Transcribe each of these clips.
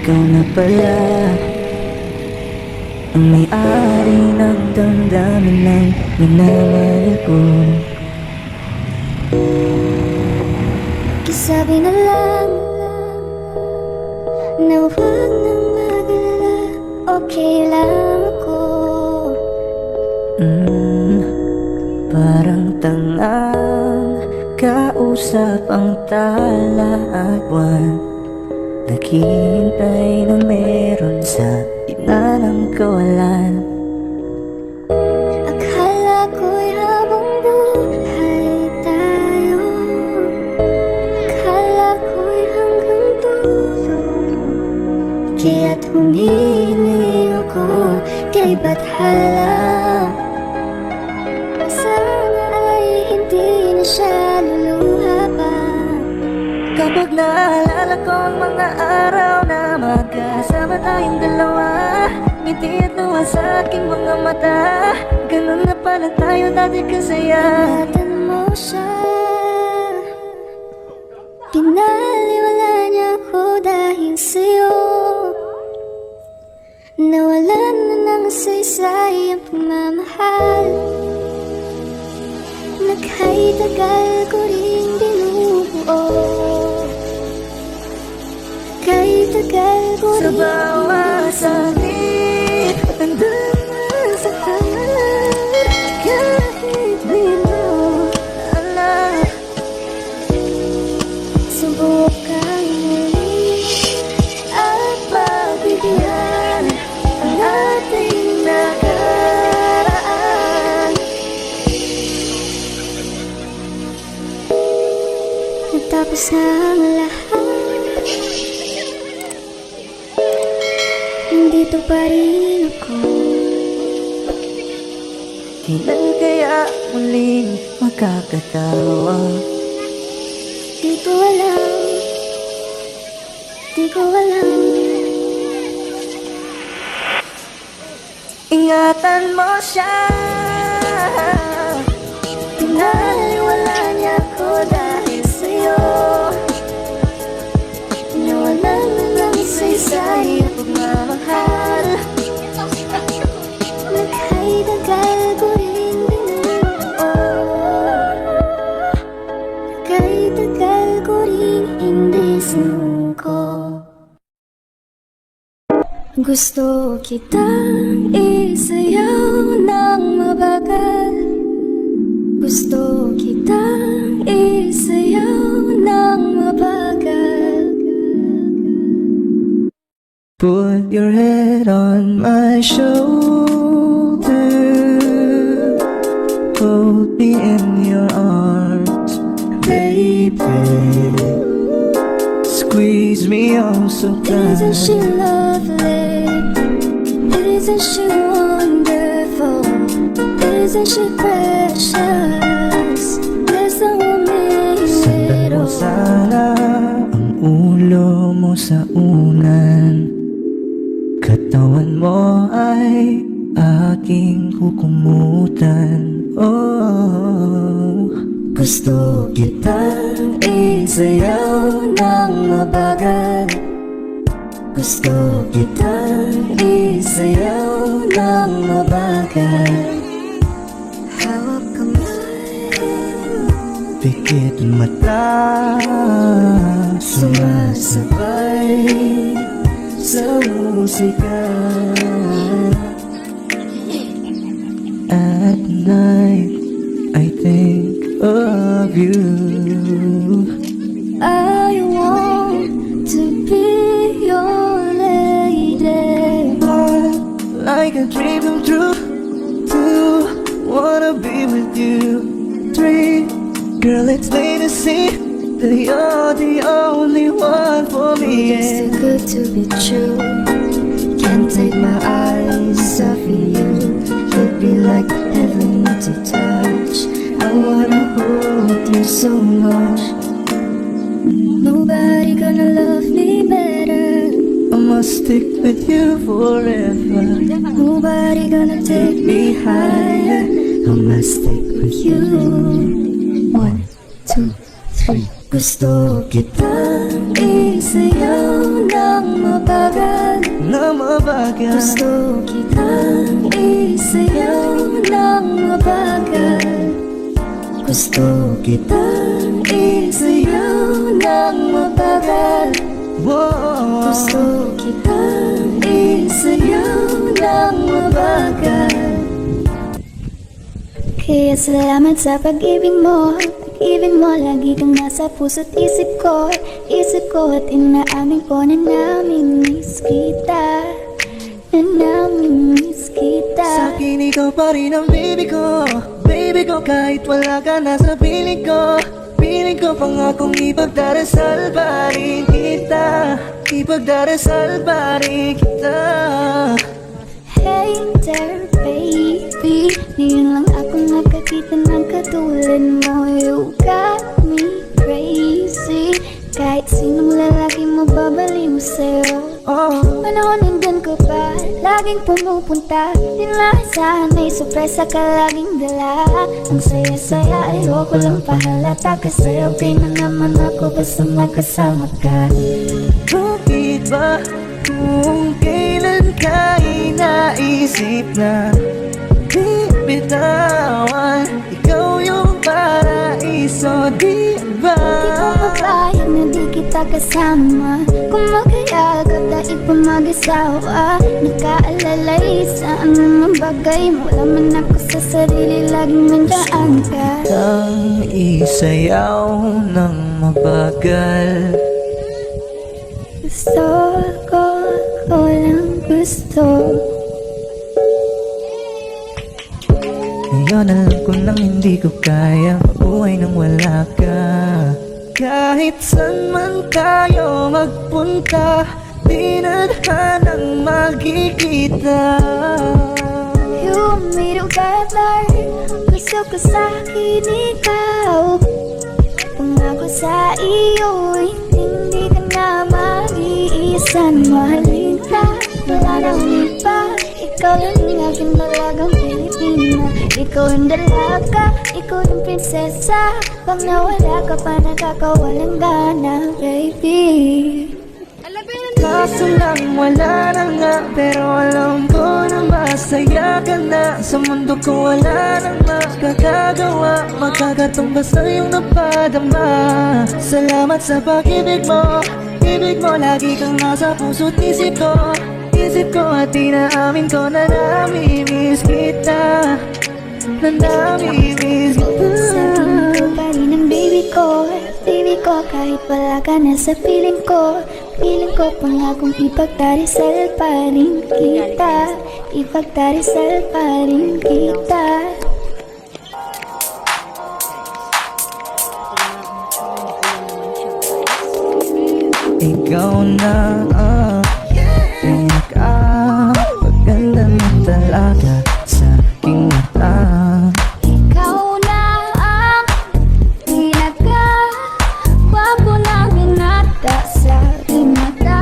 ikaw na pala ang may-ari ng damdamin ng minamahal ko. Sabi na lang na huwag nang mag-alala, okay lang ako. Parang tangang kausap ang tala at buwan, naghihintay na meron sa gitna ng kawalan. Akala ko'y habang buhay tayo, akala ko'y hanggang dulo, kaya't humili ako kay Bathala. Sana ay hindi na siya luluha pa. Kapag naalala ko ang mga araw na magkasama tayong dalawa, ngiti at luha sa aking mga mata, ganun na pala tayo dati kasaya. Ingatan mo siya, pinaliwala niya ako dahil sa'yo. Nawalan na ng saysay ang pagmamahal, naghay-tagal ko rin binubuo, naghay-tagal ko Sa rin bawat sakit, andun na sa kanan, kahit di mo alam. subukan muli at pagbigyan ang ating nakaraan. Natapos na ang lahat, nandito pa rin ako. Kailan kaya muling magkakatawa? Di ko alam, di ko alam. Ingatan mo siya, Pinaliwala niya ako dahil sa'yo. Nawalan na ng saysay ang pagmamahal, naghay-tagal ko rin binuo, naghay-tagal ko rin hindi sinuko. Gusto kitang isayaw ng mabagal, gusto kitang isayaw ng mabagal. put your head on my shoulder, hold me in your arms, baby, squeeze me oh so Isn't she tight. lovely? Isn't she wonderful? Isn't she precious? There's no Sundan mo middle. sana ang ulo mo sa unan, katawan mo ay aking kukumutan. Oh, gusto kitang isayaw ng mabagal, gusto kitang isayaw ng mabagal. Hawak kamay, Pikit mata, sumasabay sa musika. At night, I think of you. I want to be your lady. Like a dream come true. 2, wanna be with you. 3, girl, it's plain to see that you're the only one for me. It's too good to be true. Can't take my eyes off of you. You'd be like heaven to touch. I wanna hold you so much. Nobody gonna love me better. I must stick with you forever. Nobody gonna take me higher. I must stick with you. 1, 2, 3. Gusto kitang isayaw ng mabagal. Na mabagal. Gusto kitang isayaw ng mabagal. Gusto kitang isayaw ng mabagal. Whoa. Gusto kitang isayaw ng mabagal. Kaya salamat sa pag-ibig mo. Pag-ibig mo, lagi kang nasa puso't isip ko. Isip ko at inaamin ko na namimiss kita. Na namimiss kita. Sa'kin ikaw pa rin ang baby ko. Baby ko kahit wala ka na sa piling ko. Piling ko pangakong ipagdarasal pa rin kita. Ipagdarasal pa rin kita. Hey there baby, ngayon lang ako nakakita ng katulad mo. You got me crazy. Kahit sinong lalaki mo babaliw sa'yo. Panahon nandun ko pa, laging pumupunta. Di naasahan may sorpresa ka laging dala. Ang saya-saya, ayoko lang pahalata. Kasi okay na naman ako basta magkasama ka. Bakit ba kung kailan ka inaisip na bibitawan? Ikaw yung paraiso, di ba? Di ko mapayag na di kita kasama. Kung magkayagap dahil pa mag-asawa. Nakaalalay sa anumang bagay. Wala man ako sa sarili, laging nandaan ka. Ang isayaw ng mabagal. Gusto ko lang gusto. Ngayon alam ko nang hindi ko kaya mabuhay nang wala ka. Kahit saan man tayo magpunta, di na hanang magkikita. You made it better. Gusto ko sa'kin ikaw. Pangako sa iyo, hindi ka na mag-iisan. Mahalin ka, wala nang iba. Ikaw lang yung aking dalagang Pilipina. Ikaw yung dalaga, ikaw yung prinsesa. Pag nawala ka pa, nakakawalang gana, baby. Kaso lang wala na nga, pero alam ko na masaya ka na. Sa mundo ko wala nang makakagawa, magkakatumbas na yung napadama. Salamat sa pag-ibig mo, ibig mo lagi kang nasa puso't isip ko. Isip ko at inaamin ko na namimiss kita. Na namimiss kita. Sa'kin ko pa rin ang baby ko. Baby ko kahit wala ka na sa piling ko. Piling ko pangakong ipagdarisal pa rin kita. Ipagdarisal pa rin kita. Ikaw na pinaka-maganda na talaga sa aking mata. Ikaw na ang pinaka-gwapo na binata sa aking mata.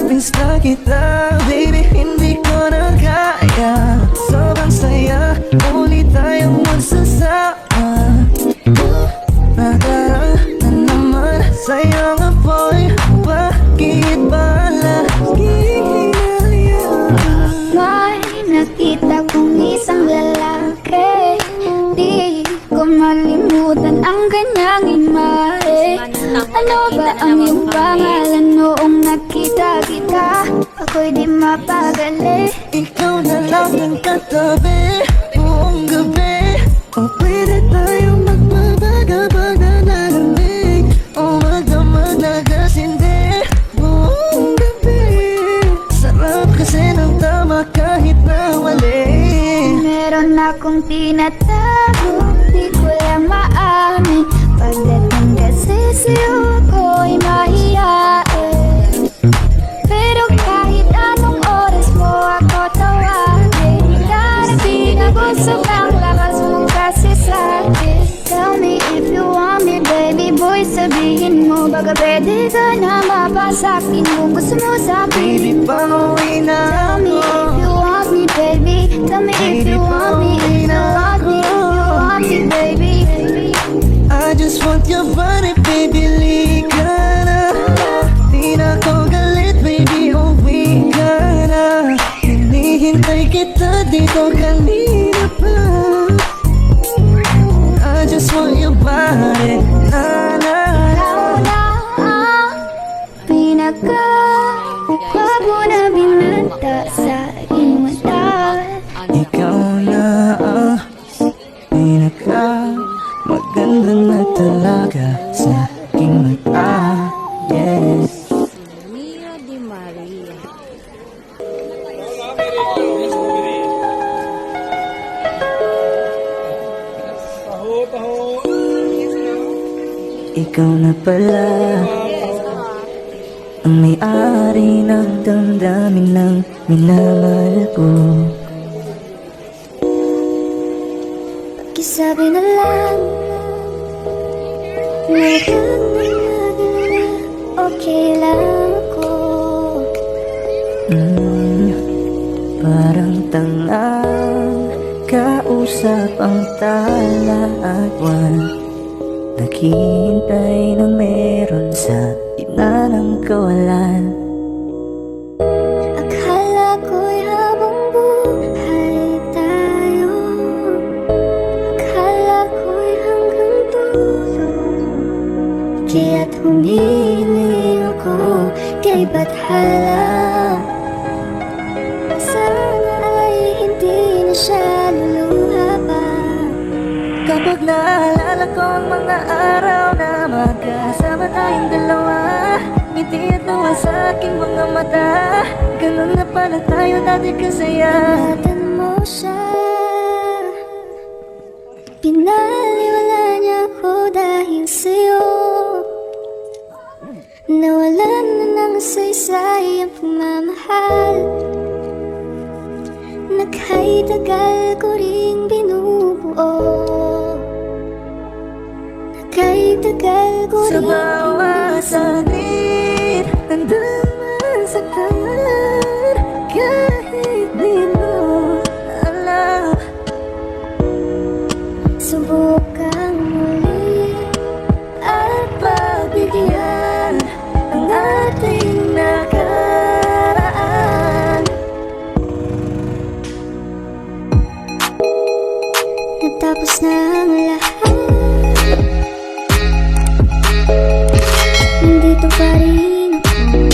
Miss na kita, baby, hindi ko na kaya. Sobrang saya, muli tayong magsasama. Nadarang na naman sa'yo nga boy. Bakit ba lagi May nakita kong isang lalaki. Di ko malimutan ang kanyang imahe. Ano ba ang iyong pangalan noong nakita kita? Ako'y di mapagali. Ikaw na lang ang katabi buong gabi. O pwede tayong magbabaga pag nalalamig. O magdamag na gasindi buong gabi. Sarap kasi ng tama kahit na mali. Meron akong tinatago, di ko lang maamin. Pagdating kasi sa'yo ako'y mahihain. Pero kahit anong oras mo ako tawagin, darating ako sobrang lakas mo kasi sa'kin. Tell me if you want me, baby boy, sabihin mo. Baga pwede ka na mapasakin kung gusto mo sa Baby, piling mo. pauwi na Tell me if ako. you want me, baby. Tell me if you want me, if you want me, if you want me, baby. I just want your body, baby, lika na. Hinihintay kita dito kanina pa. I just want your body. Na na na. Pinaka-gwapo na binata sa aking mata. Ikaw na ang pinaka maganda na talaga sa aking mata. Yes. Mia Di Maria. Ikaw na pala ang may-ari ng damdamin ng minamahal ko. Pakisabi na lang na huwag mag-alala, okay lang ako. Parang tangang kausap ang tala at buwan. Naghihintay na meron sa gitna ng kawalan. Akala ko'y habang buhay tayo, akala ko'y hanggang dulo. Kaya't humiling ako kay Bathala. Sana ay hindi na siya luluha pa. Kapag naalala ko ang mga araw na magkasama tayong dalawa, ngiti at luha sa aking mga mata. Ganun na pala tayo dati kasaya. Ingatan mo siya, pinaliwala niya ako dahil sa'yo. Nawalan na ng saysay ang pagmamahal na kahit tagal ko ring binubuo. Na kahit tagal ko Sa ring bawat saglit, hanggang masaktan, kahit di mo alam. subukang muli At pagbigyan ang ating nakaraan. natapos na ang lahat.